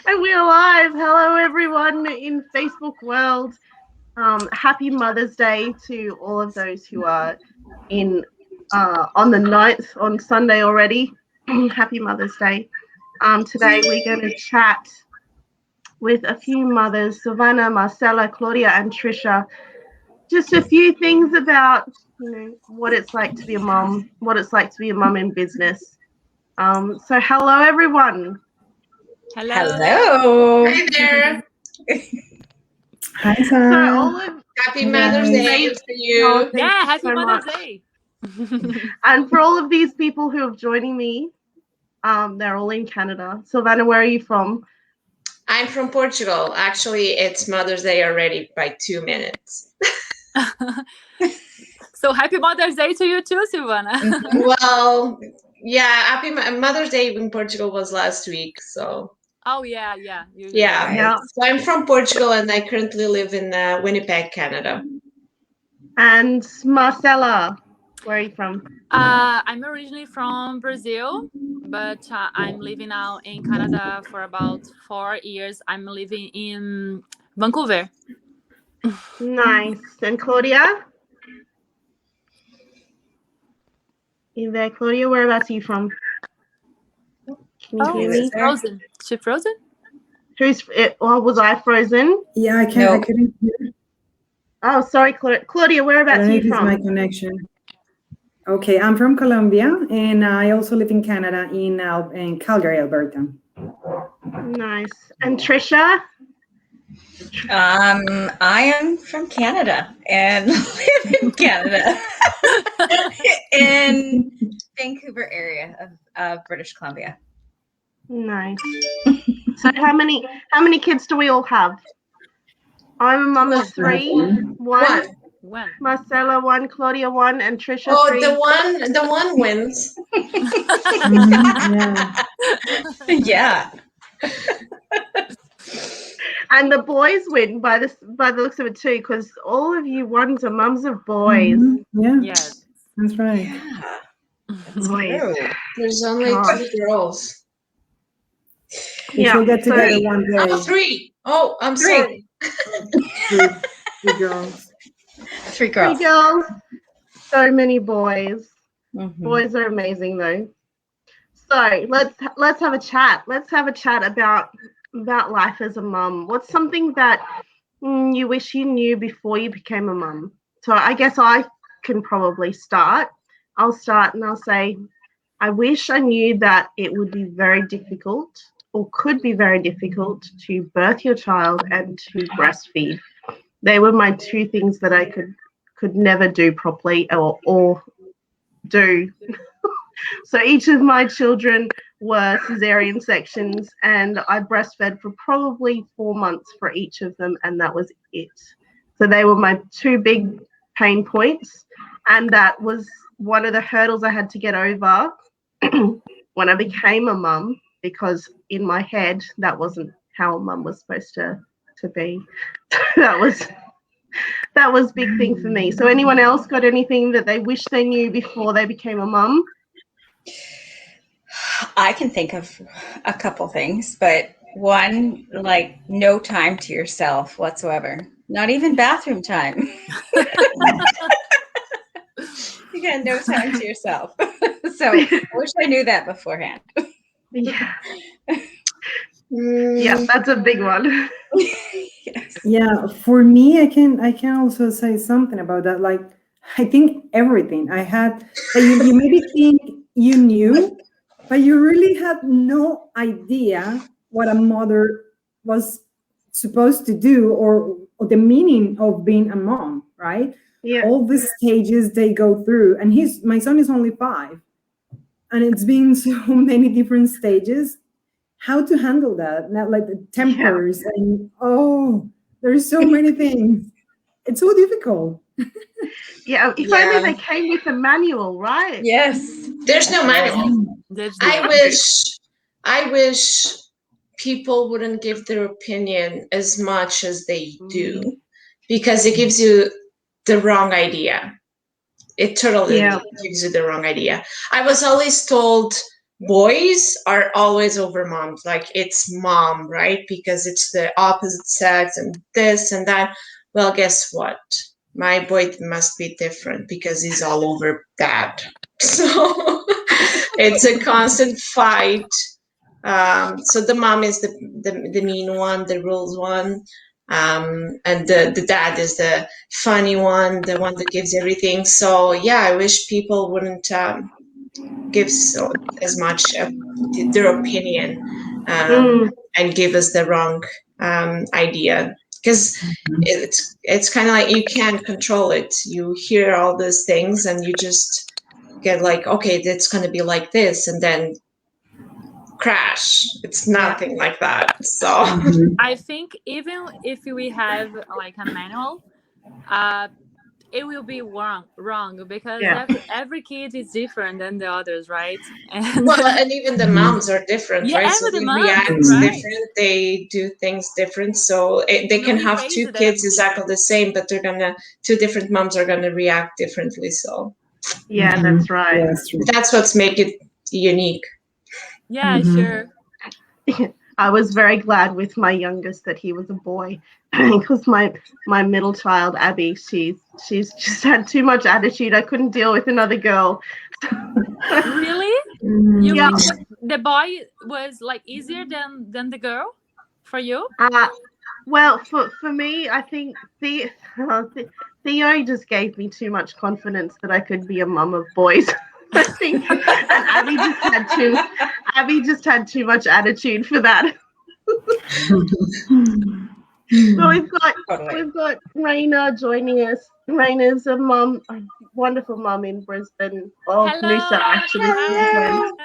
And we're live. Hello, everyone in Facebook world. Happy Mother's Day to all of those who are in on the 9th on Sunday already. Happy Mother's Day. Today we're going to chat with a few mothers, Savannah, Marcella, Claudia, and Trisha. Just a few things about what it's like to be a mom, what it's like to be a mom in business. So hello, everyone. Hello. Hi there. Hi, Sarah. So Happy Mother's Day to you. yeah, happy Mother's Day. And for all of these people who have joining me, they're all in Canada. Savannah, where are you from? I'm from Portugal. Actually, it's Mother's Day already by 2 minutes. So happy Mother's Day to you too, Silvana. Well, yeah, happy Mother's Day in Portugal was last week, so. Oh yeah. Yeah. So I'm from Portugal and I currently live in Winnipeg, Canada. And Marcella, where are you from? I'm originally from Brazil, but I'm living now in Canada for about 4 years. I'm living in Vancouver. Nice. And Claudia? You there, Claudia? Whereabouts are you from? Can you hear me? Frozen. She frozen? Was I frozen? Yeah, I couldn't hear. Oh, sorry, Claudia, whereabouts are you from? My connection. Okay, I'm from Colombia, and I also live in Canada, in Calgary, Alberta. Nice. And Trisha? I am from Canada and live in Canada, in Vancouver area of British Columbia. Nice. So how many kids do we all have? I'm a mum of 3. One. Marcella 1, Claudia 1, and Trisha 3. The one wins. Yeah. And the boys win by the looks of it too, because all of you ones are mums of boys. Mm-hmm. Yeah. Yes. That's right. Yeah. Boys. There's only 2 girls. We'll get together one day. Oh, 3. Oh, I'm sorry. 3 girls. 3 girls. 3 girls. So many boys. Mm-hmm. Boys are amazing though. So let's have a chat. Let's have a chat about life as a mum. What's something that you wish you knew before you became a mum? So I guess I can probably start. I'll start and I'll say, I wish I knew that it would be very difficult or could be very difficult to birth your child and to breastfeed. They were my 2 things that I could never do properly or do. So each of my children were cesarean sections, and I breastfed for probably 4 months for each of them, and that was it. So they were my 2 big pain points, and that was one of the hurdles I had to get over when I became a mum, because in my head that wasn't how a mum was supposed to be. that was a big thing for me. So anyone else got anything that they wish they knew before they became a mum? I can think of a couple things, but one, like no time to yourself whatsoever. Not even bathroom time. You got no time to yourself. So I wish I knew that beforehand. Yeah. Yeah, that's a big one. Yes. Yeah, for me, I can also say something about that. Like, I think everything I had, you maybe think you knew, but you really had no idea what a mother was supposed to do or the meaning of being a mom, right? Yeah. All the stages they go through. And my son is only 5. And it's been so many different stages. How to handle that? Not like the tempers and there's so many things. It's so difficult. Yeah, if only they came with a manual, right? Yes. There's no manual. I wish people wouldn't give their opinion as much as they do, because it gives you the wrong idea. It totally gives you the wrong idea. I was always told boys are always over moms. Like it's mom, right? Because it's the opposite sex and this and that. Well, guess what? My boy must be different because he's all over dad. So it's a constant fight. So the mom is the mean one, the rules one. And the dad is the funny one, the one that gives everything. So yeah, I wish people wouldn't give as much their opinion and give us the wrong idea, because it's kind of like you can't control it. You hear all these things and you just get like, okay, it's going to be like this, and then crash. It's nothing like that. So I think even if we have like a manual, it will be wrong because every kid is different than the others, right? And well, and even the moms are different, right? So even the they moms, react right? different. They do things different. So they can have two kids exactly the same, but they're gonna two different moms are gonna react differently. So Yeah, that's right. Yeah, that's true. that's what's make it unique. Yeah, sure. I was very glad with my youngest that he was a boy, because my middle child Abby, she's just had too much attitude. I couldn't deal with another girl. Really? You Yeah. think the boy was like easier than the girl for you? Well, for me, I think Theo just gave me too much confidence that I could be a mum of boys. I think, and Abby just had too much attitude for that. So we've got Raina joining us. Raina's a mum, a wonderful mum in Brisbane. Oh, Hello. Noosa actually.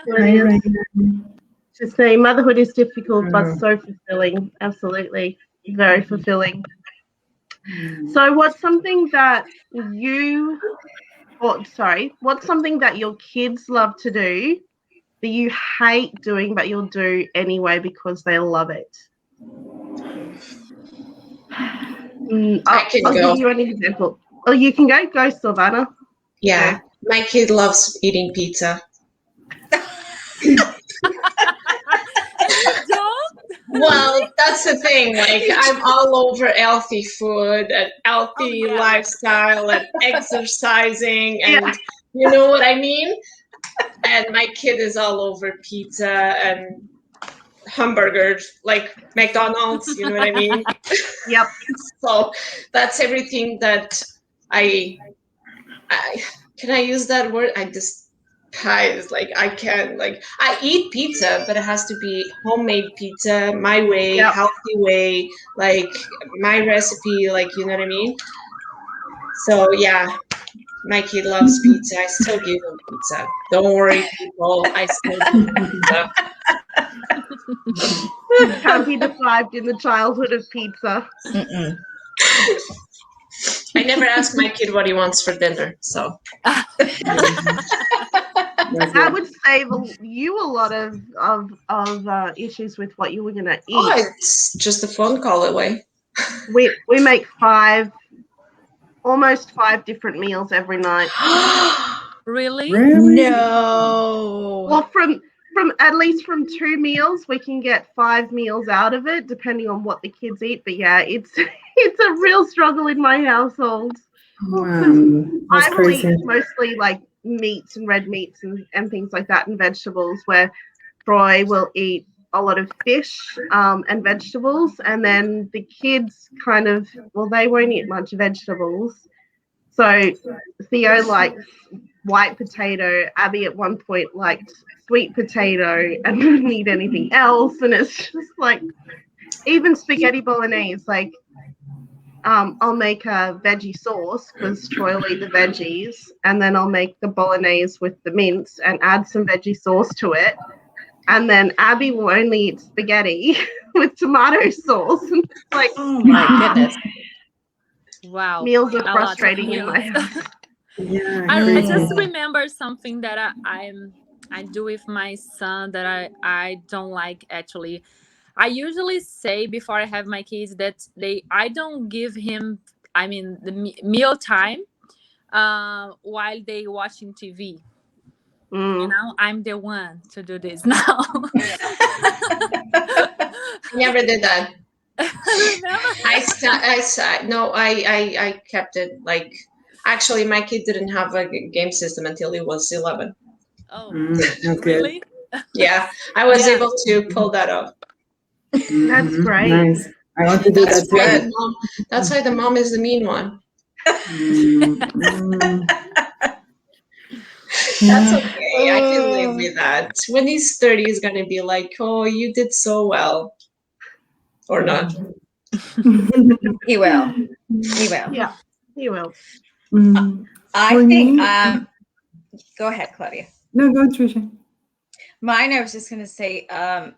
Hello. She's saying motherhood is difficult but so fulfilling. Absolutely, very fulfilling. So, what's something that what's something that your kids love to do that you hate doing but you'll do anyway because they love it? I can I'll go. give you an example. Oh, you can go. Go, Silvana. Yeah, my kid loves eating pizza. You don't? Well, that's the thing. Like, I'm all over healthy food and healthy lifestyle and exercising, and you know what I mean? And my kid is all over pizza and hamburgers, like McDonald's, you know what I mean? Yep. So that's everything that I can I use that word? I despise, like I can't, like I eat pizza, but it has to be homemade pizza, my way, healthy way, like my recipe, like you know what I mean? So yeah, my kid loves pizza. I still give him pizza. Don't worry, people. I still give him pizza. Can't be deprived in the childhood of pizza. I never ask my kid what he wants for dinner, so that would save you a lot of issues with what you were gonna eat. Oh, it's just a phone call away. We make almost 5 different meals every night. Really? No. Well, from at least from 2 meals, we can get 5 meals out of it, depending on what the kids eat. But yeah, it's a real struggle in my household. Wow, that's I will crazy. eat mostly like meats and red meats and things like that, and vegetables, where Troy will eat a lot of fish and vegetables, and then the kids they won't eat much vegetables. So Theo likes white potato. Abby at one point liked sweet potato and didn't eat anything else. And it's just like, even spaghetti bolognese, like I'll make a veggie sauce because Troy will eat the veggies, and then I'll make the bolognese with the mince and add some veggie sauce to it. And then Abby will only eat spaghetti with tomato sauce. And it's like, oh my goodness. Wow. Meals are frustrating in my house. Yeah, I just remember something that I do with my son that I don't like actually. I usually say before I have my kids that I don't give him the meal time while they watching TV. Mm. Now I'm the one to do this now. Never did that. Remember? I kept it like. Actually, my kid didn't have a game system until he was 11. Oh, That's good. really? Yeah, I was Yeah. able to pull that off. That's great. Nice. I want to do That's that why too. the mom. That's why the mom is the mean one. Mm. That's Yeah. okay. I can live with that. When he's 30, he's gonna be like, "Oh, you did so well," or not. He will. He will. Yeah, you will. Mm. I For think. me- Go ahead, Claudia. No, go, Trisha. Mine, I was just going to say,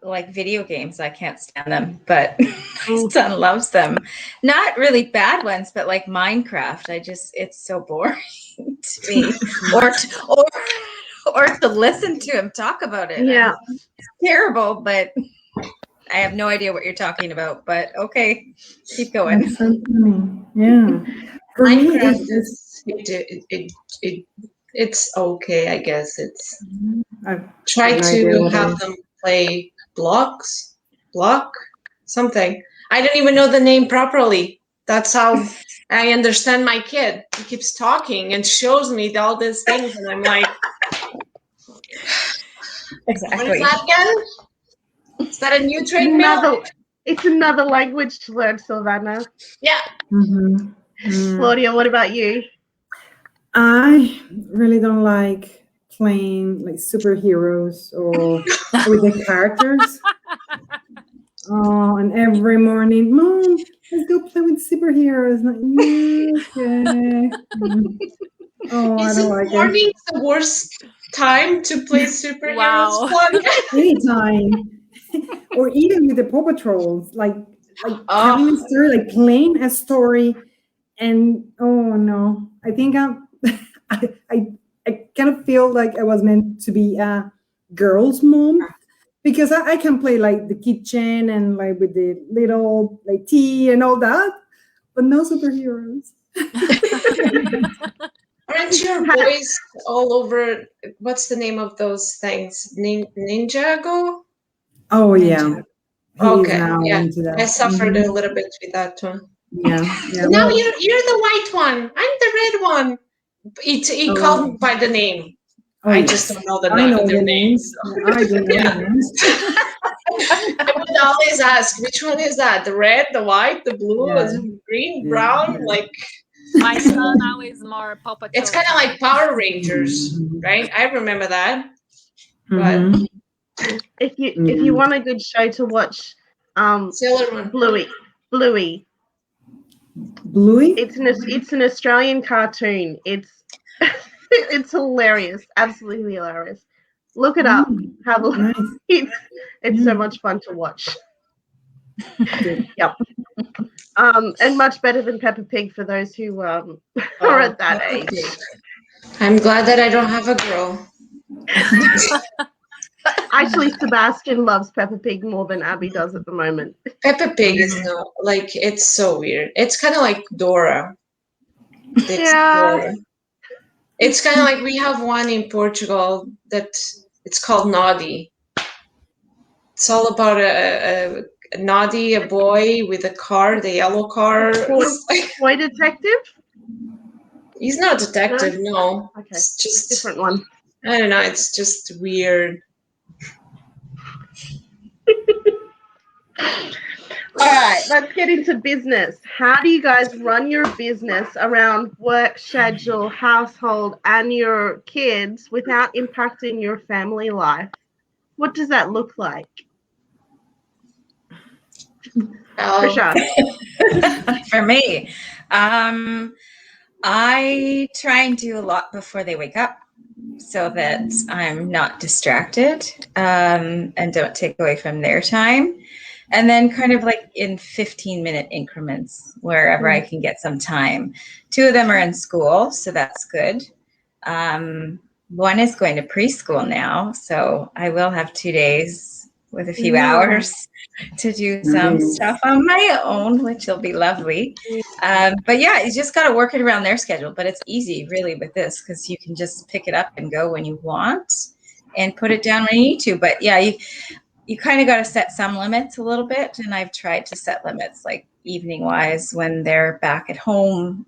like video games, I can't stand them, but my Ooh. son loves them. Not really bad ones, but like Minecraft, it's so boring to me. or to listen to him talk about it. Yeah. It's terrible, but I have no idea what you're talking about. But okay, keep going. That's so funny. Yeah. For me, Minecraft it's it's okay, I guess. It's I've try no idea to what it have is. them play block something. I don't even know the name properly. That's how I understand my kid. He keeps talking and shows me all these things, and I'm like, what is Exactly. that again? Is that a new treadmill? It's another language to learn, Silvana. Yeah. Mhm. Mm. Claudia, what about you? I really don't like playing like superheroes or with the characters. Oh, and every morning, Mom, let's go play with superheroes. Like, okay. Oh, I don't Isn't like it. morning the worst time to play superheroes? Wow. Claudia? Anytime. Or even with the Paw Patrols, like having a story, like playing a story, and oh no, I think I kind of feel like I was meant to be a girl's mom because I can play like the kitchen and like with the little like tea and all that, but no superheroes. Aren't your boys all over? What's the name of those things? Ninjago? Oh yeah, he is Okay, now yeah. into that. I suffered Mhm. a little bit with that one. Yeah, yeah. Now Well, you're the white one. I'm the red one. He called me by the name. oh, I yes. just don't know I know their the names. names. Yeah, I do know Yeah. the names. I would always ask, which one is that? The red, the white, the blue, Yeah. the green, Yeah, brown? yeah. Like, My son now is more Paw Patrol. it's kind of like Power Rangers, right? I remember that. But Mhm. If you want a good show to watch, Sailor Moon. Bluey. Bluey? It's an Australian cartoon. It's it's hilarious, absolutely hilarious. Look it up. Have a look. Nice. It's so much fun to watch. Good. Yep. And much better than Peppa Pig for those who are at that age. I'm glad that I don't have a girl. Actually, Sebastian loves Peppa Pig more than Abby does at the moment. Peppa Pig is not like it's so weird. It's kind of like Dora. Yeah. It's kind of like we have one in Portugal that it's called Noddy. It's all about a Noddy, a boy with a car, the yellow car. Toy detective? He's not a detective, no. Okay. It's just Different one. I don't know. It's just weird. All right, let's get into business. How do you guys run your business around work schedule, household, and your kids without impacting your family life? What does that look like? Trisha. For me, I try and do a lot before they wake up so that I'm not distracted and don't take away from their time. And then kind of like in 15-minute increments, wherever I can get some time. 2 of them are in school, so that's good. One is going to preschool now, so I will have 2 days with a few Yeah. hours to do some Nice. stuff on my own, which will be lovely. But yeah, you just got to work it around their schedule. But it's easy, really, with this because you can just pick it up and go when you want and put it down when you need to. But yeah, you kind of got to set some limits a little bit. And I've tried to set limits like evening wise when they're back at home,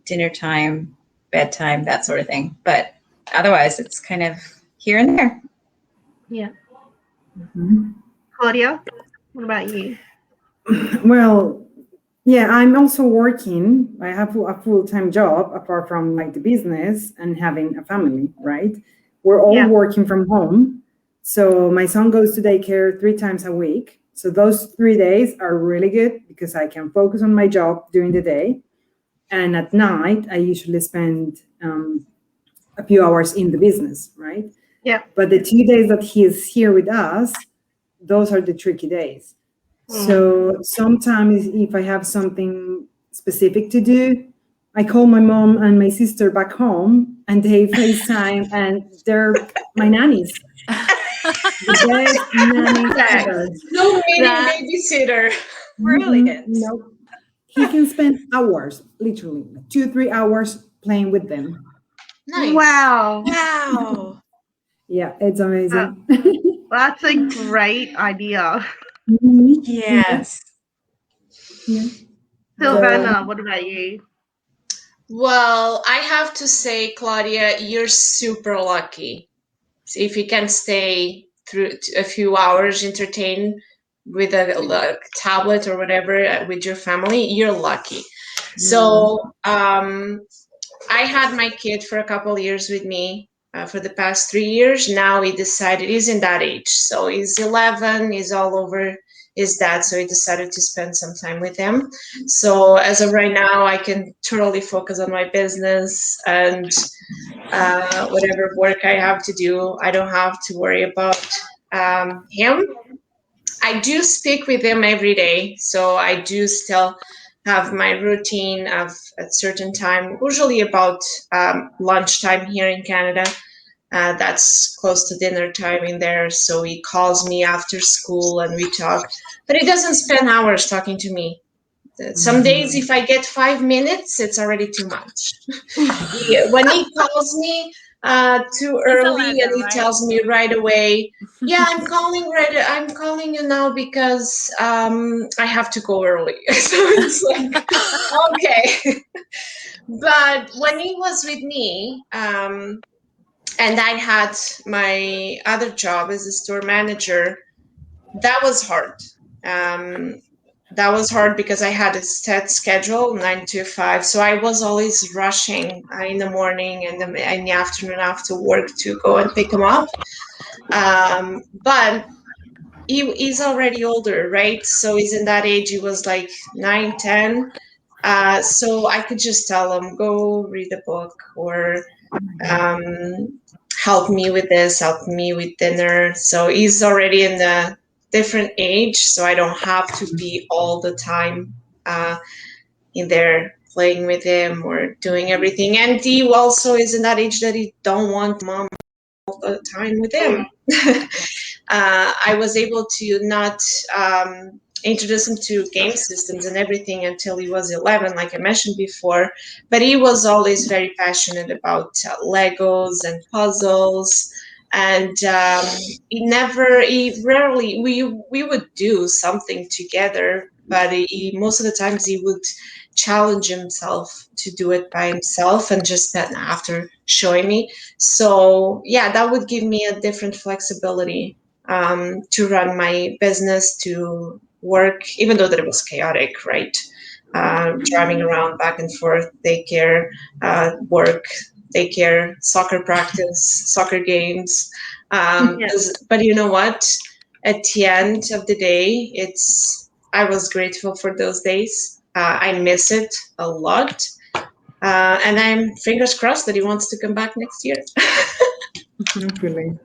dinner time, bedtime, that sort of thing. But otherwise, it's kind of here and there. Yeah. Mhm. Claudia, what about you? Well, yeah, I'm also working. I have a full-time job apart from like the business and having a family, right? We're all Yeah. working from home. So my son goes to daycare 3 times a week. So those 3 days are really good because I can focus on my job during the day. And at night, I usually spend a few hours in the business, right? Yeah. But the 2 days that he is here with us, those are the tricky days. So sometimes if I have something specific to do, I call my mom and my sister back home and they FaceTime and they're my nannies. The best nannies Yes. ever. No meeting That- babysitter. Brilliant. Nope. He can spend hours, literally 2, 3 hours playing with them. Nice. Wow. Wow. Yeah, it's amazing. That's a great idea. Mhm. Yes. Yeah. Silvana, what about you? Well, I have to say, Claudia, you're super lucky. So if you can stay through a few hours entertained with a tablet or whatever with your family, you're lucky. So I had my kid for a couple of years with me for the past 3 years. Now he decided he's in that age. So he's 11, he's all over his dad. So he decided to spend some time with him. So as of right now, I can totally focus on my business and whatever work I have to do. I don't have to worry about him. I do speak with him every day, so I do still have my routine of at certain time, usually about lunchtime here in Canada. That's close to dinner time in there, so he calls me after school and we talk. But he doesn't spend hours talking to me. Some days, if I get 5 minutes, it's already too much. When he calls me too early and 11, he right? tells me right away, yeah, I'm calling you now because I have to go early. So it's like, okay. But when he was with me, and I had my other job as a store manager, that was hard. That was hard because I had a set schedule, 9 to 5. So I was always rushing in the morning and in the afternoon after work to go and pick him up. But he's already older, right? So he's in that age. He was like 9, 10. So I could just tell him, go read a book or help me with this, help me with dinner. So he's already in the different age, so I don't have to be all the time in there playing with him or doing everything. And he also is in that age that he don't want mom all the time with him. I was able to not introduce him to game systems and everything until he was 11, like I mentioned before. But he was always very passionate about Legos and puzzles. And we would do something together, but most of the times he would challenge himself to do it by himself and just then after showing me. So yeah, that would give me a different flexibility to run my business, to work, even though that it was chaotic, right? Driving around back and forth, daycare, work, daycare, soccer practice, soccer games. Yeah. But you know what? At the end of the day, I was grateful for those days. I miss it a lot. And I'm fingers crossed that he wants to come back next year. Hopefully.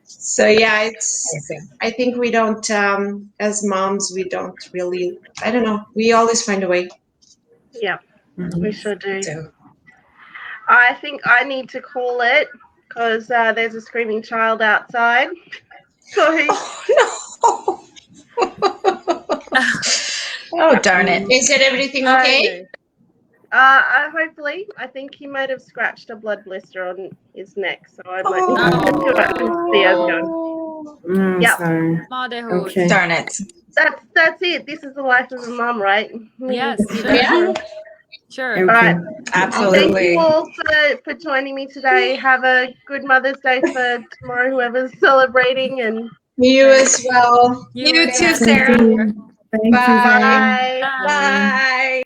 So yeah, Amazing. I think we don't, as moms, we don't really, I don't know, we always find a way. Yeah, we sure do. So, I think I need to call it because there's a screaming child outside. Sorry. Oh no! Oh darn it! Is it everything I okay? know. Hopefully, I think he might have scratched a blood blister on his neck, so I might need to get to it and see how it's going. Yep. Sorry. Motherhood. Okay. Darn it! That's it. This is the life of a mum, right? We Yes, need to do sure. that. Yeah. Sure. Okay. All right. Absolutely. Thank you all for joining me today. Have a good Mother's Day for tomorrow, whoever's celebrating, and You as well. You as too, well. Sarah. Thank you. Thank you, Sarah. bye. Bye. Bye.